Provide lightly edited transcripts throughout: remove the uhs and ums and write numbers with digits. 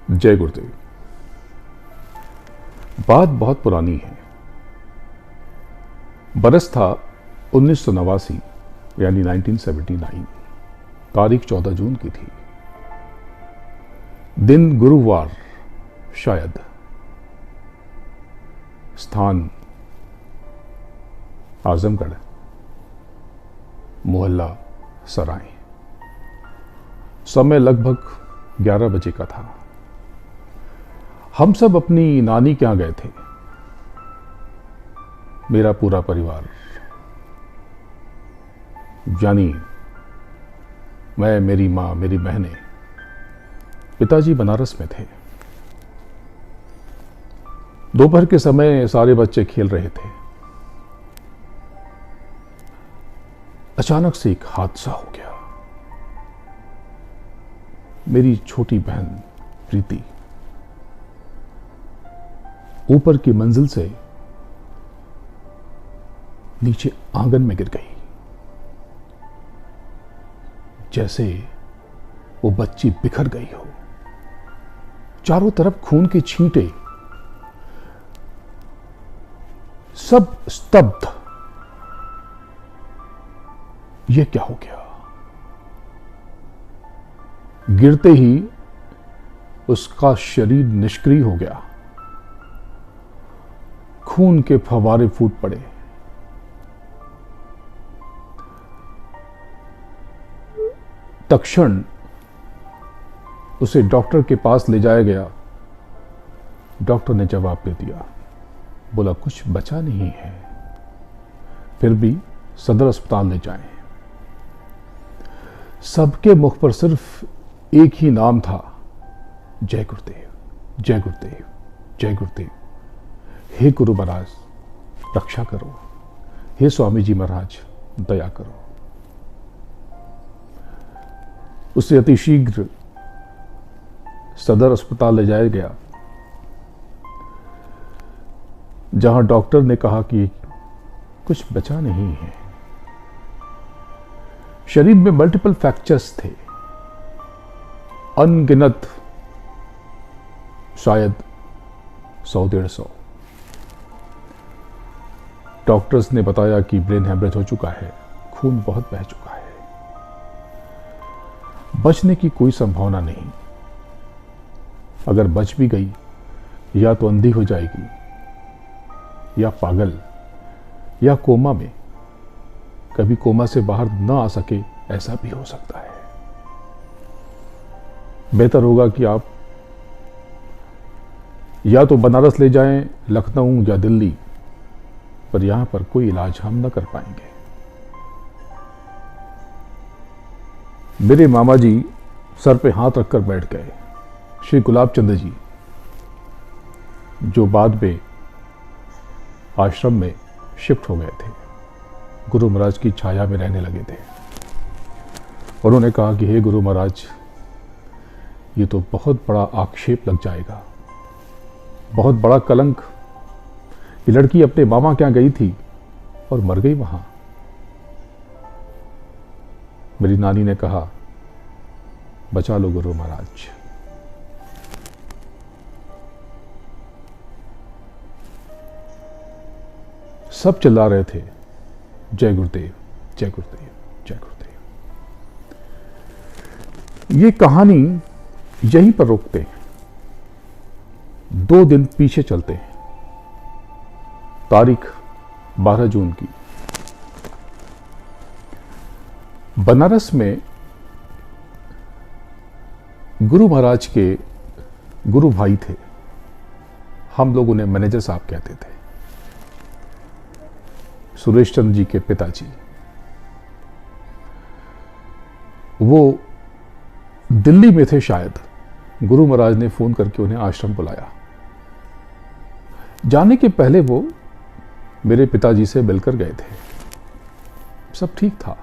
जय गुरुदेव। बात बहुत पुरानी है। बरस था 1989 यानी 1979। तारीख 14 जून की थी। दिन गुरुवार शायद। स्थान आजमगढ़, मोहल्ला सराय। समय लगभग 11 बजे का था। हम सब अपनी नानी के यहाँ गए थे। मेरा पूरा परिवार, यानी मैं, मेरी माँ, मेरी बहनें। पिताजी बनारस में थे। दोपहर के समय सारे बच्चे खेल रहे थे। अचानक से एक हादसा हो गया। मेरी छोटी बहन प्रीति ऊपर की मंजिल से नीचे आंगन में गिर गई। जैसे वो बच्ची बिखर गई हो। चारों तरफ खून के छींटे, सब स्तब्ध। ये क्या हो गया? गिरते ही उसका शरीर निष्क्रिय हो गया। खून के फव्वारे फूट पड़े। तत्क्षण उसे डॉक्टर के पास ले जाया गया। डॉक्टर ने जवाब दे दिया, बोला कुछ बचा नहीं है, फिर भी सदर अस्पताल ले जाएं। सबके मुख पर सिर्फ एक ही नाम था, जय गुरुदेव, जय गुरुदेव, जय गुरुदेव। हे गुरु महाराज रक्षा करो, हे स्वामी जी महाराज दया करो। उसे अतिशीघ्र सदर अस्पताल ले जाया गया, जहां डॉक्टर ने कहा कि कुछ बचा नहीं है। शरीर में मल्टीपल फ्रैक्चर्स थे, अनगिनत, शायद 100-150। डॉक्टर्स ने बताया कि ब्रेन हेमरेज हो चुका है, खून बहुत बह चुका है, बचने की कोई संभावना नहीं। अगर बच भी गई या तो अंधी हो जाएगी, या पागल, या कोमा में। कभी कोमा से बाहर ना आ सके, ऐसा भी हो सकता है। बेहतर होगा कि आप या तो बनारस ले जाएं, लखनऊ या दिल्ली, पर यहां पर कोई इलाज हम न कर पाएंगे। मेरे मामा जी सर पे हाथ रखकर बैठ गए। श्री गुलाब चंद्र जी, जो बाद में आश्रम में शिफ्ट हो गए थे, गुरु महाराज की छाया में रहने लगे थे। उन्होंने कहा कि हे गुरु महाराज, ये तो बहुत बड़ा आक्षेप लग जाएगा, बहुत बड़ा कलंक। ये लड़की अपने मामा के यहाँ गई थी और मर गई वहां। मेरी नानी ने कहा, बचा लो गुरु महाराज। सब चिल्ला रहे थे, जय गुरुदेव, जय गुरुदेव, जय गुरुदेव। ये कहानी यहीं पर रोकते हैं। 2 दिन पीछे चलते हैं। तारीख 12 जून की। बनारस में गुरु महाराज के गुरु भाई थे। हम लोग उन्हें मैनेजर साहब कहते थे। सुरेश चंद्र जी के पिताजी। वो दिल्ली में थे शायद। गुरु महाराज ने फोन करके उन्हें आश्रम बुलाया। जाने के पहले वो मेरे पिताजी से मिलकर गए थे। सब ठीक था,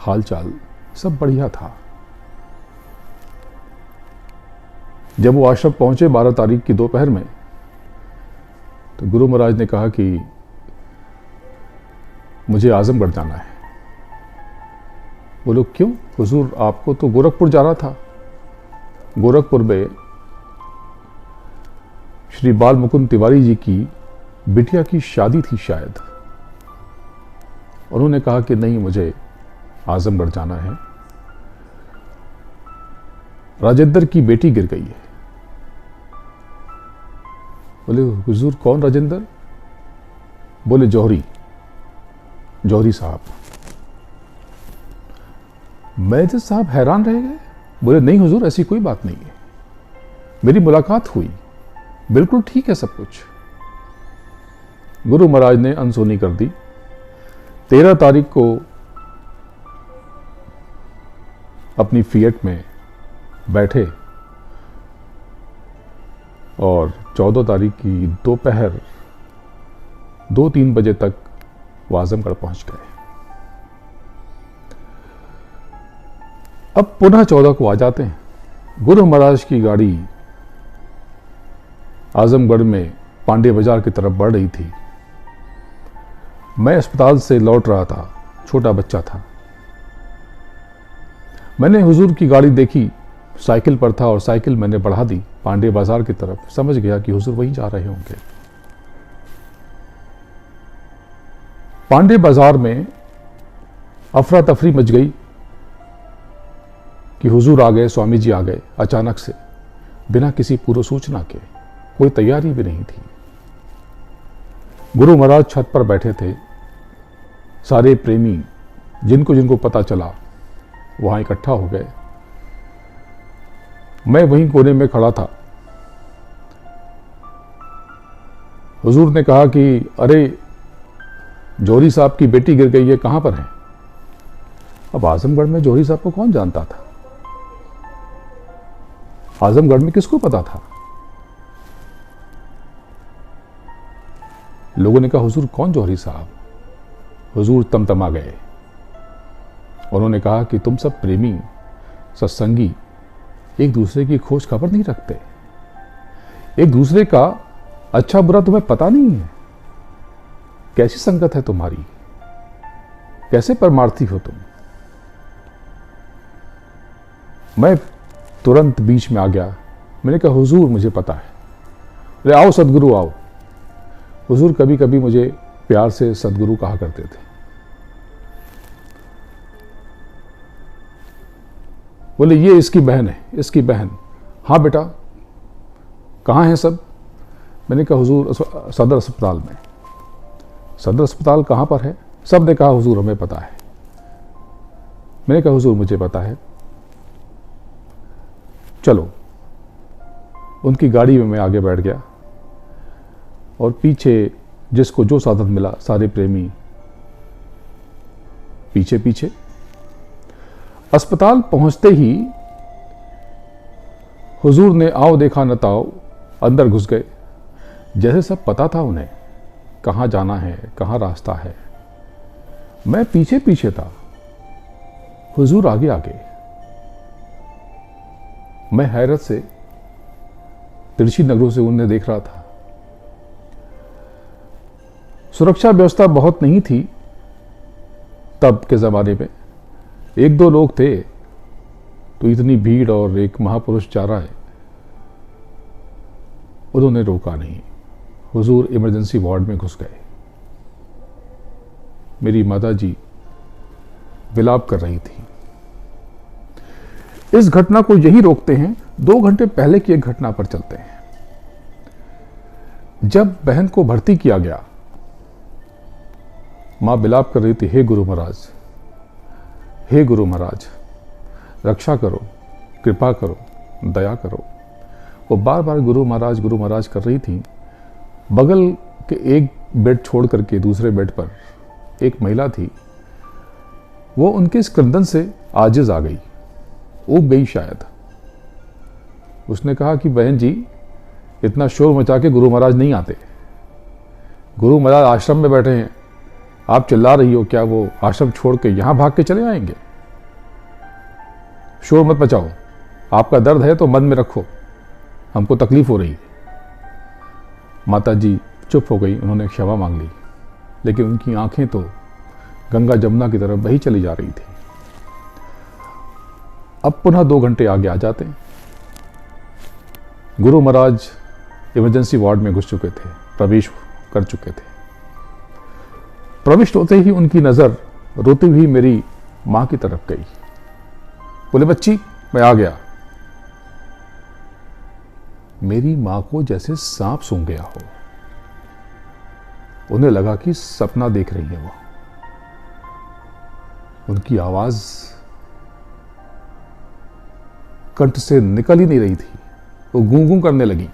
हालचाल सब बढ़िया था। जब वो आश्रम पहुंचे 12 तारीख की दोपहर में, तो गुरु महाराज ने कहा कि मुझे आजमगढ़ जाना है। वो लोग, क्यों हुजूर, आपको तो गोरखपुर जाना था। गोरखपुर में श्री बाल मुकुंद तिवारी जी की बिटिया की शादी थी शायद। उन्होंने कहा कि नहीं, मुझे आजमगढ़ जाना है, राजेंद्र की बेटी गिर गई है। बोले हुजूर कौन राजेंद्र? बोले जौहरी साहब। मैनेजर साहब हैरान रह गए। बोले नहीं हुजूर, ऐसी कोई बात नहीं है, मेरी मुलाकात हुई, बिल्कुल ठीक है सब कुछ। गुरु महाराज ने अनसुनी कर दी। 13 तारीख को अपनी फिएट में बैठे और 14 तारीख की दोपहर 2-3 बजे तक वो आजमगढ़ पहुंच गए। अब पुनः 14 को आ जाते हैं। गुरु महाराज की गाड़ी आजमगढ़ में पांडे बाजार की तरफ बढ़ रही थी। मैं अस्पताल से लौट रहा था, छोटा बच्चा था। मैंने हुजूर की गाड़ी देखी, साइकिल पर था और साइकिल मैंने बढ़ा दी पांडे बाजार की तरफ। समझ गया कि हुजूर वहीं जा रहे होंगे। पांडे बाजार में अफरा तफरी मच गई कि हुजूर आ गए, स्वामी जी आ गए अचानक से, बिना किसी पूर्व सूचना के। कोई तैयारी भी नहीं थी। गुरु महाराज छत पर बैठे थे। सारे प्रेमी जिनको जिनको पता चला वहां इकट्ठा हो गए। मैं वहीं कोने में खड़ा था। हुजूर ने कहा कि अरे जौहरी साहब की बेटी गिर गई है, कहां पर है? अब आजमगढ़ में जौहरी साहब को कौन जानता था? आजमगढ़ में किसको पता था? लोगों ने कहा हुजूर कौन जौहरी साहब? हुजूर तमतमा गए। उन्होंने कहा कि तुम सब प्रेमी सत्संगी एक दूसरे की खोज खबर नहीं रखते, एक दूसरे का अच्छा बुरा तुम्हें पता नहीं है। कैसी संगत है तुम्हारी? कैसे परमार्थी हो तुम? मैं तुरंत बीच में आ गया। मैंने कहा हुजूर मुझे पता है। अरे आओ सदगुरु आओ। हुजूर कभी कभी मुझे प्यार से सदगुरु कहा करते थे। बोले ये इसकी बहन है, इसकी बहन। हाँ बेटा, कहाँ हैं सब? मैंने कहा हुजूर सदर अस्पताल में। सदर अस्पताल कहाँ पर है? सब ने कहा हुजूर हमें पता है। मैंने कहा हुजूर मुझे पता है, चलो। उनकी गाड़ी में मैं आगे बैठ गया और पीछे जिसको जो साधन मिला सारे प्रेमी पीछे पीछे। अस्पताल पहुंचते ही हुजूर ने आओ देखा न ताओ अंदर घुस गए। जैसे सब पता था उन्हें कहाँ जाना है, कहाँ रास्ता है। मैं पीछे पीछे था, हुजूर आगे आगे। मैं हैरत से तिरछी नजरों से उन्हें देख रहा था। सुरक्षा व्यवस्था बहुत नहीं थी तब के ज़माने में। 1-2 लोग थे तो इतनी भीड़ और एक महापुरुष जा रहा है। उन्होंने रोका नहीं। हुजूर इमरजेंसी वार्ड में घुस गए। मेरी माता जी विलाप कर रही थी। इस घटना को यही रोकते हैं। 2 घंटे पहले की एक घटना पर चलते हैं। जब बहन को भर्ती किया गया, मां विलाप कर रही थी, हे गुरु महाराज, हे गुरु महाराज, रक्षा करो, कृपा करो, दया करो। वो बार बार गुरु महाराज कर रही थी। बगल के एक बेड छोड़ करके दूसरे बेड पर एक महिला थी। वो उनके स्कंदन से आजिज आ गई, ऊब गई शायद। उसने कहा कि बहन जी, इतना शोर मचा के गुरु महाराज नहीं आते। गुरु महाराज आश्रम में बैठे हैं, आप चिल्ला रही हो, क्या वो आश्रम छोड़ के यहां भाग के चले आएंगे? शोर मत मचाओ, आपका दर्द है तो मन में रखो, हमको तकलीफ हो रही है। माता जी चुप हो गई। उन्होंने क्षमा मांग ली, लेकिन उनकी आंखें तो गंगा जमुना की तरफ बही चली जा रही थी। अब पुनः 2 घंटे आगे आ जाते हैं। गुरु महाराज इमरजेंसी वार्ड में घुस चुके थे, प्रवेश कर चुके थे। प्रविष्ट होते ही उनकी नज़र रोती हुई मेरी माँ की तरफ गई। बोले, बच्ची मैं आ गया। मेरी माँ को जैसे सांप सूंघ गया हो। उन्हें लगा कि सपना देख रही है वो। उनकी आवाज कंठ से निकल ही नहीं रही थी, वो गूं गूं करने लगी।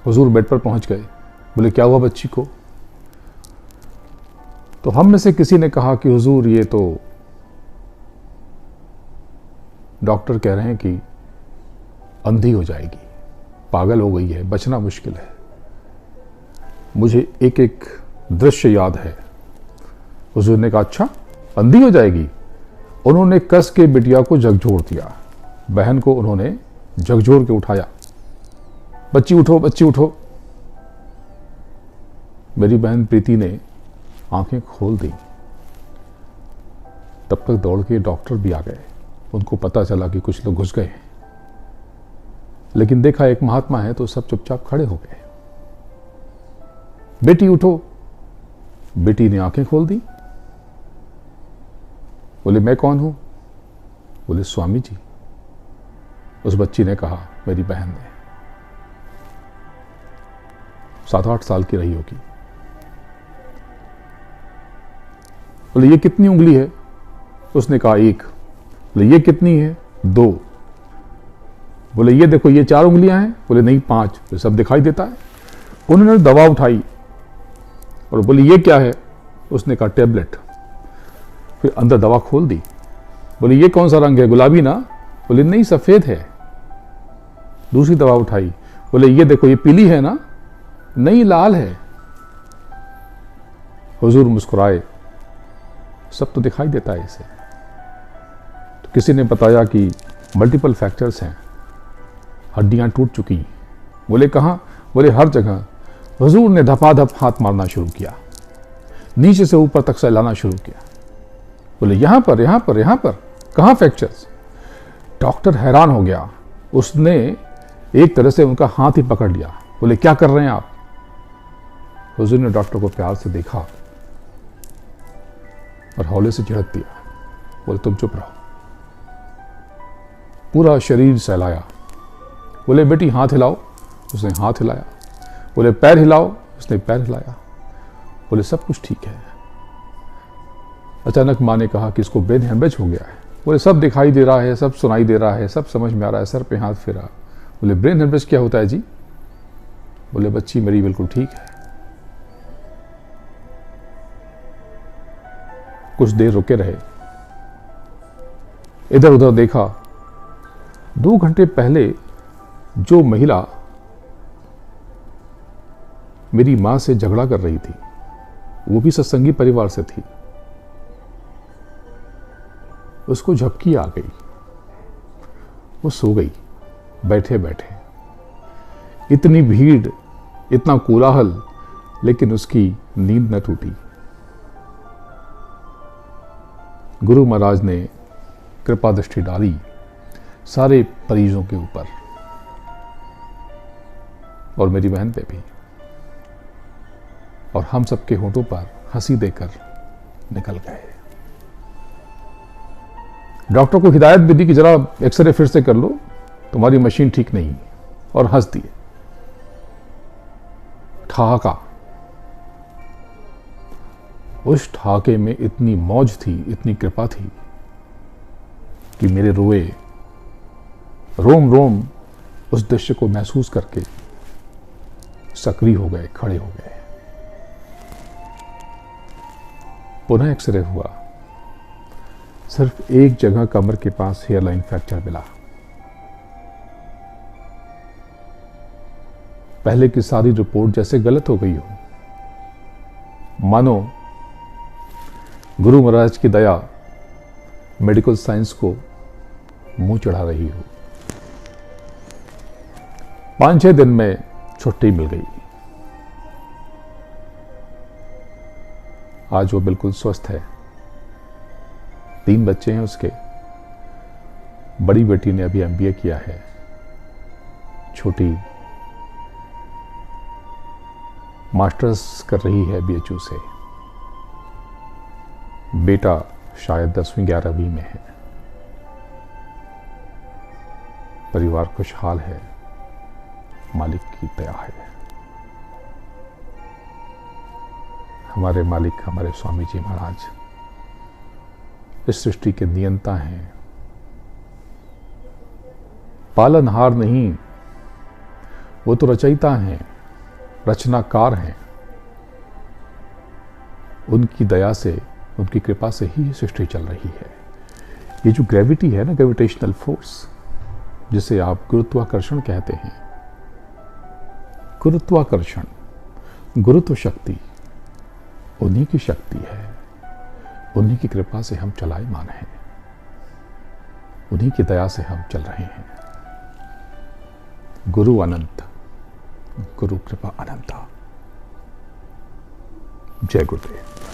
हुजूर बेड पर पहुंच गए। बोले, क्या हुआ बच्ची को? तो हम में से किसी ने कहा कि हुजूर ये तो डॉक्टर कह रहे हैं कि अंधी हो जाएगी, पागल हो गई है, बचना मुश्किल है। मुझे एक एक दृश्य याद है। हुजूर ने कहा, अच्छा अंधी हो जाएगी? उन्होंने कस के बिटिया को झकझोर दिया। बहन को उन्होंने झकझोर के उठाया। बच्ची उठो, बच्ची उठो। मेरी बहन प्रीति ने आंखें खोल दी। तब तक दौड़ के डॉक्टर भी आ गए। उनको पता चला कि कुछ लोग घुस गए हैं, लेकिन देखा एक महात्मा है तो सब चुपचाप खड़े हो गए। बेटी उठो। बेटी ने आंखें खोल दी। बोले, मैं कौन हूं? बोले, स्वामी जी। उस बच्ची ने कहा, मेरी बहन ने, 7-8 साल की रही होगी। बोले, ये कितनी उंगली है? उसने कहा, 1। बोले, ये कितनी है? 2। बोले, ये देखो ये 4 उंगलियां हैं? बोले, नहीं 5। तो सब दिखाई देता है। उन्होंने दवा उठाई और बोले, ये क्या है? उसने कहा, टेबलेट। फिर अंदर दवा खोल दी। बोले, ये कौन सा रंग है? गुलाबी ना? बोले, नहीं सफेद है। दूसरी दवा उठाई। बोले, ये देखो ये पीली है ना? नहीं लाल है। हुजूर मुस्कुराए, सब तो दिखाई देता है इसे। तो किसी ने बताया कि मल्टीपल फैक्टर्स हैं, हड्डियां टूट चुकी। बोले, कहां? बोले, हर जगह। हुजूर ने धपाधप हाथ मारना शुरू किया, नीचे से ऊपर तक सहलाना शुरू किया। बोले, यहां पर, यहां पर, यहां पर, कहां फ्रैक्चर्स? डॉक्टर हैरान हो गया। उसने एक तरह से उनका हाथ ही पकड़ लिया। बोले, क्या कर रहे हैं आप? हुजूर ने डॉक्टर को प्यार से देखा और हौले से झिड़क दिया। बोले, तुम चुप रहो। पूरा शरीर सहलाया। बोले, बेटी हाथ हिलाओ। उसने हाथ हिलाया। बोले, पैर हिलाओ। उसने पैर हिलाया। बोले, सब कुछ ठीक है। अचानक माँ ने कहा कि इसको ब्रेन हेमरेज हो गया है। बोले, सब दिखाई दे रहा है, सब सुनाई दे रहा है, सब समझ में आ रहा है। सर पे हाथ फेरा। बोले, ब्रेन हेमरेज क्या होता है जी? बोले, बच्ची मेरी बिल्कुल ठीक है। कुछ देर रुके रहे, इधर उधर देखा। 2 घंटे पहले जो महिला मेरी मां से झगड़ा कर रही थी, वो भी सत्संगी परिवार से थी। उसको झपकी आ गई। वो सो गई बैठे बैठे। इतनी भीड़, इतना कोलाहल, लेकिन उसकी नींद न टूटी। गुरु महाराज ने कृपा दृष्टि डाली सारे मरीजों के ऊपर और मेरी बहन पे भी, और हम सबके होठों पर हंसी देकर निकल गए। डॉक्टर को हिदायत भी दी कि जरा एक्सरे फिर से कर लो, तुम्हारी मशीन ठीक नहीं, और हंस दिए। ठहाका। उस ठहाके में इतनी मौज थी, इतनी कृपा थी कि मेरे रोए रोम रोम उस दृश्य को महसूस करके सक्रिय हो गए, खड़े हो गए। पुनः एक्सरे हुआ। सिर्फ एक जगह कमर के पास हेयरलाइन फ्रैक्चर मिला। पहले की सारी रिपोर्ट जैसे गलत हो गई हो, मानो गुरु महाराज की दया मेडिकल साइंस को मुंह चढ़ा रही हो। 5-6 दिन में छुट्टी मिल गई। आज वो बिल्कुल स्वस्थ है। 3 बच्चे हैं उसके। बड़ी बेटी ने अभी MBA किया है, छोटी मास्टर्स कर रही है BHU से, बेटा शायद 10वीं 11वीं में है। परिवार खुशहाल है, मालिक की दया है। हमारे मालिक, हमारे स्वामी जी महाराज इस सृष्टि के नियंता हैं, पालनहार नहीं, वो तो रचयिता हैं, रचनाकार हैं। उनकी दया से, उनकी कृपा से ही ये सृष्टि चल रही है। ये जो ग्रेविटी है ना, ग्रेविटेशनल फोर्स, जिसे आप गुरुत्वाकर्षण कहते हैं, गुरुत्वाकर्षण, गुरुत्व शक्ति उन्हीं की शक्ति है। उन्हीं की कृपा से हम चलायमान हैं, उन्हीं की दया से हम चल रहे हैं। गुरु अनंत, गुरु कृपा अनंता। जय गुरुदेव।